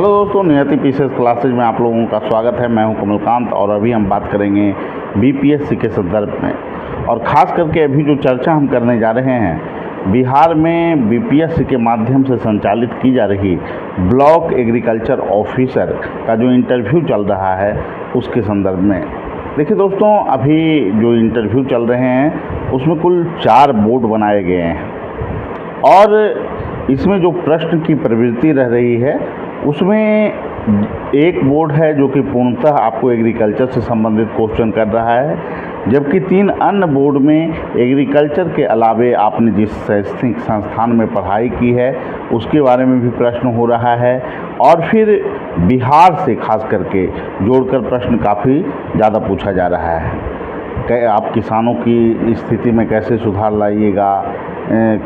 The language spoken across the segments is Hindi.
हेलो दोस्तों, नियति पीसीएस क्लासेज में आप लोगों का स्वागत है। मैं हूं कमलकांत और अभी हम बात करेंगे बीपीएससी के संदर्भ में। और ख़ास करके अभी जो चर्चा हम करने जा रहे हैं, बिहार में बीपीएससी के माध्यम से संचालित की जा रही ब्लॉक एग्रीकल्चर ऑफिसर का जो इंटरव्यू चल रहा है उसके संदर्भ में। देखिए दोस्तों, अभी जो इंटरव्यू चल रहे हैं उसमें कुल 4 बोर्ड बनाए गए हैं और इसमें जो प्रश्न की प्रवृत्ति रह रही है उसमें एक बोर्ड है जो कि पूर्णतः आपको एग्रीकल्चर से संबंधित क्वेश्चन कर रहा है, जबकि 3 अन्य बोर्ड में एग्रीकल्चर के अलावे आपने जिस शैक्षणिक संस्थान में पढ़ाई की है उसके बारे में भी प्रश्न हो रहा है। और फिर बिहार से खास करके जोड़कर प्रश्न काफ़ी ज़्यादा पूछा जा रहा है। आप किसानों की स्थिति में कैसे सुधार लाइएगा,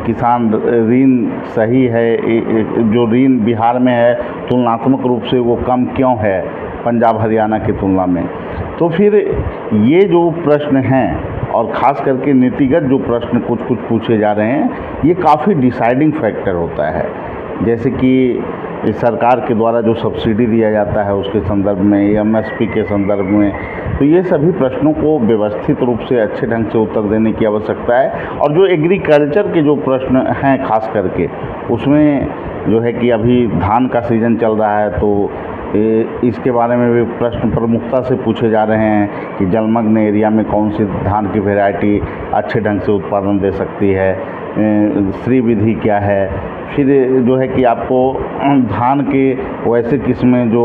किसान ऋण सही है, जो ऋण बिहार में है तुलनात्मक रूप से वो कम क्यों है पंजाब हरियाणा की तुलना में। तो फिर ये जो प्रश्न हैं और ख़ास करके नीतिगत जो प्रश्न कुछ पूछे जा रहे हैं, ये काफ़ी डिसाइडिंग फैक्टर होता है। जैसे कि सरकार के द्वारा जो सब्सिडी दिया जाता है उसके संदर्भ में, एमएसपी के संदर्भ में, तो ये सभी प्रश्नों को व्यवस्थित रूप से अच्छे ढंग से उत्तर देने की आवश्यकता है। और जो एग्रीकल्चर के जो प्रश्न हैं खास करके उसमें जो है कि अभी धान का सीज़न चल रहा है, तो इसके बारे में भी प्रश्न प्रमुखता से पूछे जा रहे हैं कि जलमग्न एरिया में कौन सी धान की वैरायटी अच्छे ढंग से उत्पादन दे सकती है, श्री विधि क्या है। फिर जो है कि आपको धान के वैसे किस्में जो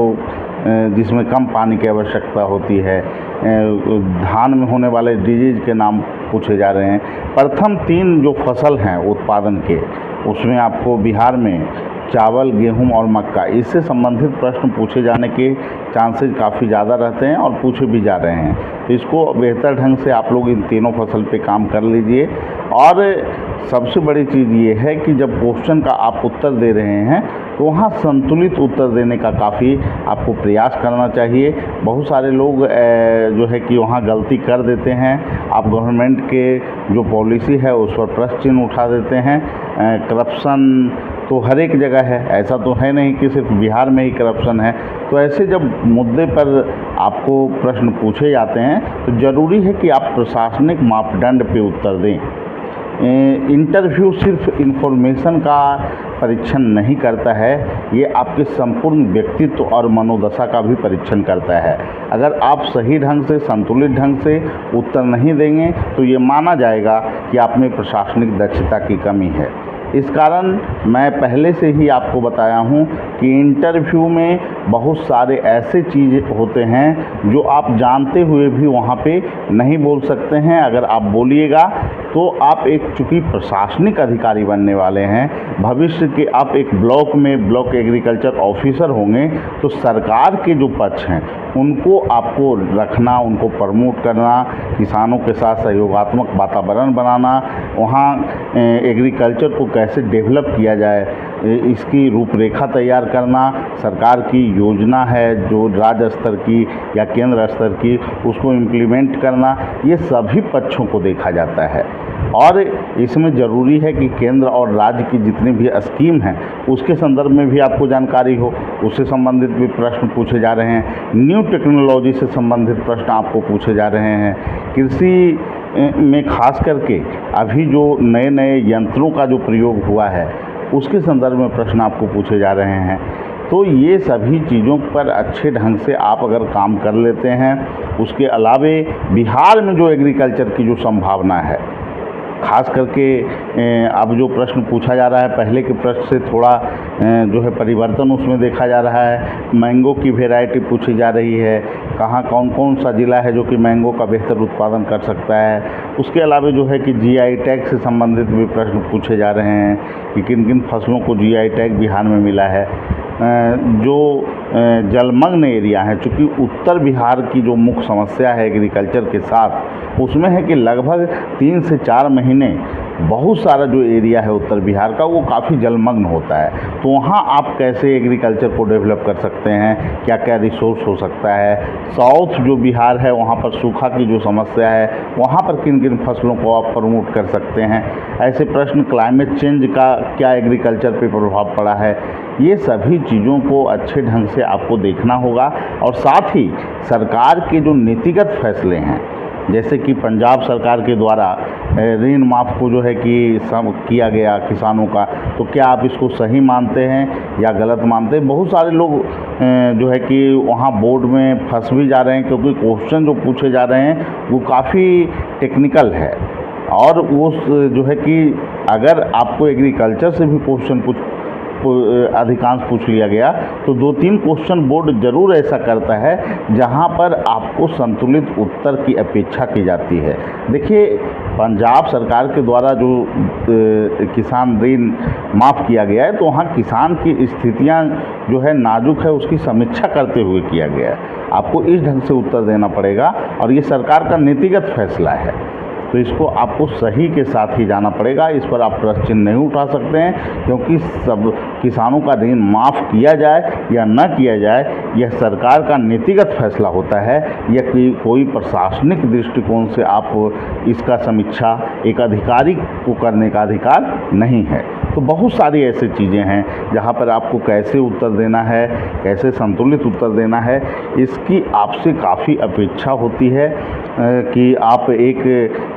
जिसमें कम पानी की आवश्यकता होती है, धान में होने वाले डिजीज़ के नाम पूछे जा रहे हैं। प्रथम 3 जो फसल हैं उत्पादन के, उसमें आपको बिहार में चावल, गेहूं और मक्का, इससे संबंधित प्रश्न पूछे जाने के चांसेस काफ़ी ज़्यादा रहते हैं और पूछे भी जा रहे हैं। तो इसको बेहतर ढंग से आप लोग इन तीनों फसल पे काम कर लीजिए। और सबसे बड़ी चीज़ ये है कि जब क्वेश्चन का आप उत्तर दे रहे हैं तो वहाँ संतुलित उत्तर देने का काफ़ी आपको प्रयास करना चाहिए। बहुत सारे लोग जो है कि वहाँ गलती कर देते हैं। आप गवर्नमेंट के जो पॉलिसी है उस पर प्रश्न चिन्ह उठा देते हैं। करप्शन तो हर एक जगह है, ऐसा तो है नहीं कि सिर्फ बिहार में ही करप्शन है। तो ऐसे जब मुद्दे पर आपको प्रश्न पूछे जाते हैं तो ज़रूरी है कि आप प्रशासनिक मापदंड पे उत्तर दें। इंटरव्यू सिर्फ इन्फॉर्मेशन का परीक्षण नहीं करता है, ये आपके संपूर्ण व्यक्तित्व और मनोदशा का भी परीक्षण करता है। अगर आप सही ढंग से, संतुलित ढंग से उत्तर नहीं देंगे तो ये माना जाएगा कि आप में प्रशासनिक दक्षता की कमी है। इस कारण मैं पहले से ही आपको बताया हूँ कि इंटरव्यू में बहुत सारे ऐसे चीज़ होते हैं जो आप जानते हुए भी वहाँ पे नहीं बोल सकते हैं। अगर आप बोलिएगा तो आप एक चूँकि प्रशासनिक अधिकारी बनने वाले हैं, भविष्य के आप एक ब्लॉक में ब्लॉक एग्रीकल्चर ऑफिसर होंगे, तो सरकार के जो पक्ष हैं उनको आपको रखना, उनको प्रमोट करना, किसानों के साथ सहयोगात्मक वातावरण बनाना, वहाँ एग्रीकल्चर को कैसे डेवलप किया जाए इसकी रूपरेखा तैयार करना, सरकार की योजना है जो राज्य स्तर की या केंद्र स्तर की, उसको इम्प्लीमेंट करना, ये सभी पक्षों को देखा जाता है। और इसमें ज़रूरी है कि केंद्र और राज्य की जितनी भी स्कीम हैं उसके संदर्भ में भी आपको जानकारी हो, उससे संबंधित भी प्रश्न पूछे जा रहे हैं। न्यू टेक्नोलॉजी से संबंधित प्रश्न आपको पूछे जा रहे हैं। कृषि में खास करके अभी जो नए नए यंत्रों का जो प्रयोग हुआ है उसके संदर्भ में प्रश्न आपको पूछे जा रहे हैं। तो ये सभी चीज़ों पर अच्छे ढंग से आप अगर काम कर लेते हैं, उसके अलावे बिहार में जो एग्रीकल्चर की जो संभावना है, खास करके अब जो प्रश्न पूछा जा रहा है पहले के प्रश्न से थोड़ा जो है परिवर्तन उसमें देखा जा रहा है। मैंगो की वैरायटी पूछी जा रही है, कहाँ कौन सा ज़िला है जो कि मैंगो का बेहतर उत्पादन कर सकता है। उसके अलावा जो है कि जीआई टैग से संबंधित भी प्रश्न पूछे जा रहे हैं कि किन किन फसलों को जीआई टैग बिहार में मिला है। जो जलमग्न एरिया है, चूँकि उत्तर बिहार की जो मुख्य समस्या है एग्रीकल्चर के साथ, उसमें है कि लगभग 3 से 4 महीने बहुत सारा जो एरिया है उत्तर बिहार का वो काफ़ी जलमग्न होता है। तो वहाँ आप कैसे एग्रीकल्चर को डेवलप कर सकते हैं, क्या क्या रिसोर्स हो सकता है। साउथ जो बिहार है वहाँ पर सूखा की जो समस्या है, वहाँ पर किन किन फसलों को आप प्रमोट कर सकते हैं। ऐसे प्रश्न, क्लाइमेट चेंज का क्या एग्रीकल्चर पे प्रभाव पड़ा है, ये सभी चीज़ों को अच्छे ढंग से आपको देखना होगा। और साथ ही सरकार के जो नीतिगत फैसले हैं, जैसे कि पंजाब सरकार के द्वारा ऋण माफ़ को जो है कि सब किया गया किसानों का, तो क्या आप इसको सही मानते हैं या गलत मानते हैं। बहुत सारे लोग जो है कि वहाँ बोर्ड में फंस भी जा रहे हैं, क्योंकि क्वेश्चन जो पूछे जा रहे हैं वो काफ़ी टेक्निकल है। और वो जो है कि अगर आपको एग्रीकल्चर से भी क्वेश्चन अधिकांश पूछ लिया गया, तो 2-3 क्वेश्चन बोर्ड ज़रूर ऐसा करता है जहां पर आपको संतुलित उत्तर की अपेक्षा की जाती है। देखिए, पंजाब सरकार के द्वारा जो किसान ऋण माफ़ किया गया है, तो वहाँ किसान की स्थितियां जो है नाजुक है, उसकी समीक्षा करते हुए किया गया है। आपको इस ढंग से उत्तर देना पड़ेगा, और ये सरकार का नीतिगत फैसला है, तो इसको आपको सही के साथ ही जाना पड़ेगा। इस पर आप प्रश्न चिन्ह नहीं उठा सकते हैं, क्योंकि सब किसानों का ऋण माफ़ किया जाए या न किया जाए, यह सरकार का नीतिगत फैसला होता है। यह कोई प्रशासनिक दृष्टिकोण से आप इसका समीक्षा एक अधिकारी को करने का अधिकार नहीं है। तो बहुत सारी ऐसी चीज़ें हैं जहाँ पर आपको कैसे उत्तर देना है, कैसे संतुलित उत्तर देना है, इसकी आपसे काफ़ी अपेक्षा होती है कि आप एक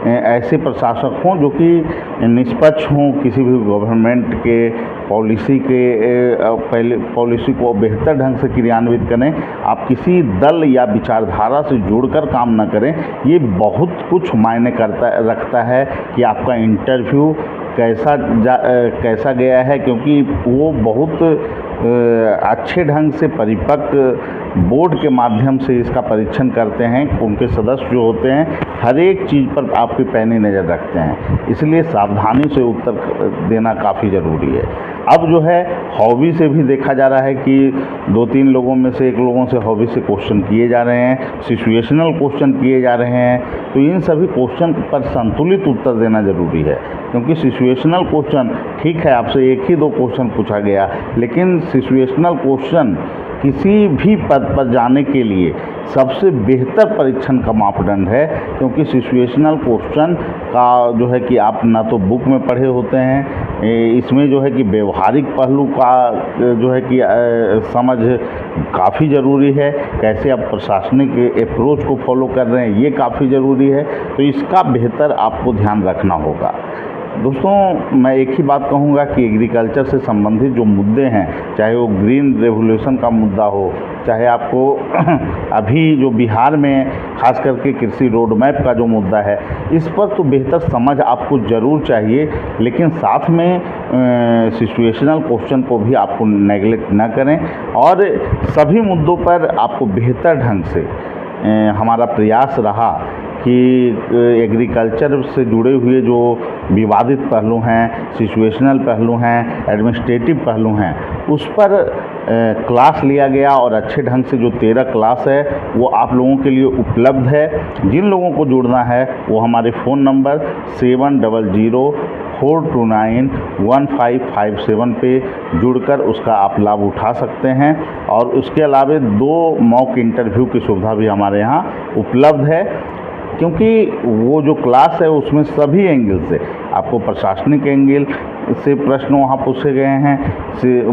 ऐसे प्रशासक हों जो कि निष्पक्ष हों, किसी भी गवर्नमेंट के पॉलिसी को बेहतर ढंग से क्रियान्वित करें। आप किसी दल या विचारधारा से जुड़कर काम न करें। ये बहुत कुछ मायने रखता है कि आपका इंटरव्यू कैसा गया है, क्योंकि वो बहुत अच्छे ढंग से परिपक्व बोर्ड के माध्यम से इसका परीक्षण करते हैं। उनके सदस्य जो होते हैं हर एक चीज़ पर आपकी पैनी नज़र रखते हैं, इसलिए सावधानी से उत्तर देना काफ़ी ज़रूरी है। अब जो है हॉबी से भी देखा जा रहा है कि 2-3 लोगों में से 1 लोगों से हॉबी से क्वेश्चन किए जा रहे हैं, सिचुएशनल क्वेश्चन किए जा रहे हैं। तो इन सभी क्वेश्चन पर संतुलित उत्तर देना ज़रूरी है, क्योंकि सिचुएशनल क्वेश्चन ठीक है, आपसे 1 ही 2 क्वेश्चन पूछा गया, लेकिन सिचुएशनल क्वेश्चन किसी भी पद पर जाने के लिए सबसे बेहतर परीक्षण का मापदंड है। क्योंकि सिचुएशनल क्वेश्चन का जो है कि आप ना तो बुक में पढ़े होते हैं, इसमें जो है कि व्यवहारिक पहलू का जो है कि समझ काफ़ी ज़रूरी है। कैसे आप प्रशासनिक अप्रोच को फॉलो कर रहे हैं, ये काफ़ी ज़रूरी है। तो इसका बेहतर आपको ध्यान रखना होगा। दोस्तों, मैं एक ही बात कहूँगा कि एग्रीकल्चर से संबंधित जो मुद्दे हैं, चाहे वो ग्रीन रेवोल्यूशन का मुद्दा हो, चाहे आपको अभी जो बिहार में खास करके कृषि रोड मैप का जो मुद्दा है, इस पर तो बेहतर समझ आपको ज़रूर चाहिए, लेकिन साथ में सिचुएशनल क्वेश्चन को भी आपको नेगलेक्ट न करें। और सभी मुद्दों पर आपको बेहतर ढंग से हमारा प्रयास रहा कि एग्रीकल्चर से जुड़े हुए जो विवादित पहलू हैं, सिचुएशनल पहलू हैं, एडमिनिस्ट्रेटिव पहलू हैं, उस पर क्लास लिया गया। और अच्छे ढंग से जो 13 क्लास है वो आप लोगों के लिए उपलब्ध है। जिन लोगों को जुड़ना है वो हमारे फ़ोन नंबर 7004291557 पे जुड़कर उसका आप लाभ उठा सकते हैं। और उसके अलावा 2 मॉक इंटरव्यू की सुविधा भी हमारे यहाँ उपलब्ध है, क्योंकि वो जो क्लास है उसमें सभी एंगल से आपको प्रशासनिक एंगल से प्रश्न वहाँ पूछे गए हैं,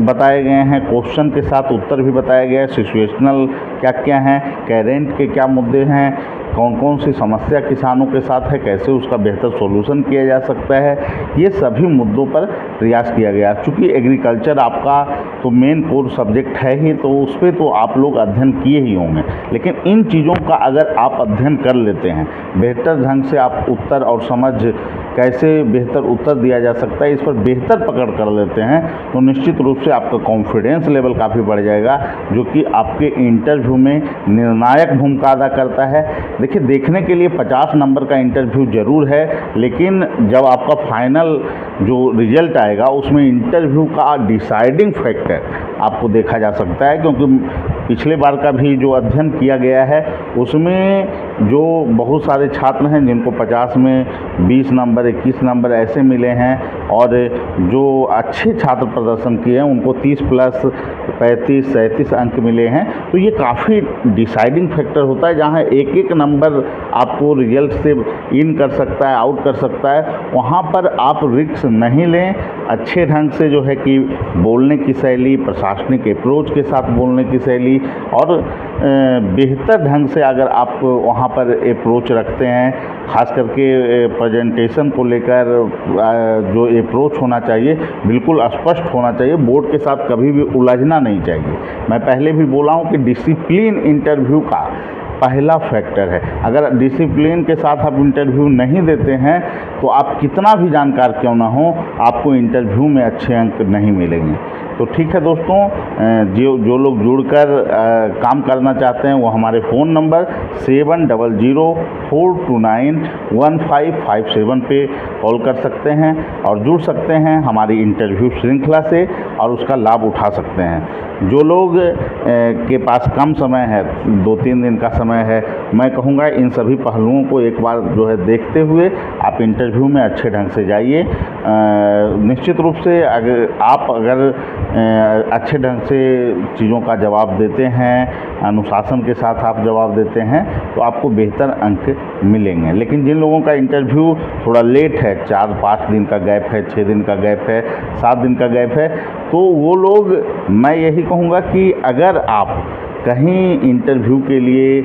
बताए गए हैं, क्वेश्चन के साथ उत्तर भी बताया गया है, सिचुएशनल क्या क्या हैं, करेंट के क्या मुद्दे हैं, कौन कौन सी समस्या किसानों के साथ है, कैसे उसका बेहतर सॉल्यूशन किया जा सकता है, ये सभी मुद्दों पर प्रयास किया गया। चूँकि एग्रीकल्चर आपका तो मेन कोर सब्जेक्ट है ही, तो उस पर तो आप लोग अध्ययन किए ही होंगे, लेकिन इन चीज़ों का अगर आप अध्ययन कर लेते हैं, बेहतर ढंग से आप उत्तर और समझ कैसे बेहतर उत्तर दिया जा सकता है, इस पर बेहतर पकड़ कर लेते हैं, तो निश्चित रूप से आपका कॉन्फिडेंस लेवल काफ़ी बढ़ जाएगा, जो कि आपके इंटरव्यू में निर्णायक भूमिका अदा करता है। देखिए, देखने के लिए 50 नंबर का इंटरव्यू ज़रूर है, लेकिन जब आपका फाइनल जो रिजल्ट आएगा उसमें इंटरव्यू का डिसाइडिंग फैक्टर आपको देखा जा सकता है। क्योंकि पिछले बार का भी जो अध्ययन किया गया है उसमें जो बहुत सारे छात्र हैं जिनको 50 में 20 नंबर 21 नंबर ऐसे मिले हैं, और जो अच्छे छात्र प्रदर्शन किए हैं उनको 30 प्लस 35 37 अंक मिले हैं। तो ये काफ़ी डिसाइडिंग फैक्टर होता है, जहाँ एक एक नंबर आपको रिजल्ट से इन कर सकता है, आउट कर सकता है। वहाँ पर आप रिस्क नहीं लें, अच्छे ढंग से जो है कि बोलने की शैली, प्रशासनिक अप्रोच के साथ बोलने की शैली, और बेहतर ढंग से अगर आप वहाँ पर अप्रोच रखते हैं, ख़ास करके प्रेजेंटेशन को लेकर जो अप्रोच होना चाहिए बिल्कुल स्पष्ट होना चाहिए। बोर्ड के साथ कभी भी उलझना नहीं चाहिए। मैं पहले भी बोला हूँ कि डिसिप्लिन इंटरव्यू का पहला फैक्टर है। अगर डिसिप्लिन के साथ आप इंटरव्यू नहीं देते हैं तो आप कितना भी जानकार क्यों ना हो, आपको इंटरव्यू में अच्छे अंक नहीं मिलेंगे। तो ठीक है दोस्तों, जो लोग जुड़कर काम करना चाहते हैं वो हमारे फ़ोन नंबर 7004291557 पे कॉल कर सकते हैं और जुड़ सकते हैं हमारी इंटरव्यू श्रृंखला से और उसका लाभ उठा सकते हैं। जो लोग के पास कम समय है, 2-3 दिन का समय है, मैं कहूँगा इन सभी पहलुओं को एक बार जो है देखते हुए आप इंटरव्यू में अच्छे ढंग से जाइए। निश्चित रूप से अगर अच्छे ढंग से चीज़ों का जवाब देते हैं, अनुशासन के साथ आप जवाब देते हैं, तो आपको बेहतर अंक मिलेंगे। लेकिन जिन लोगों का इंटरव्यू थोड़ा लेट है, 4-5 दिन का गैप है, 6 दिन का गैप है, 7 दिन का गैप है, तो वो लोग, मैं यही कहूँगा कि अगर आप कहीं इंटरव्यू के लिए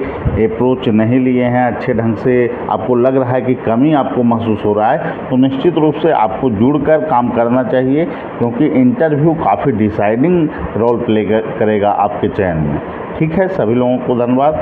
अप्रोच नहीं लिए हैं अच्छे ढंग से, आपको लग रहा है कि कमी आपको महसूस हो रहा है, तो निश्चित रूप से आपको जुड़कर काम करना चाहिए, क्योंकि इंटरव्यू काफ़ी डिसाइडिंग रोल प्ले करेगा आपके चयन में। ठीक है, सभी लोगों को धन्यवाद।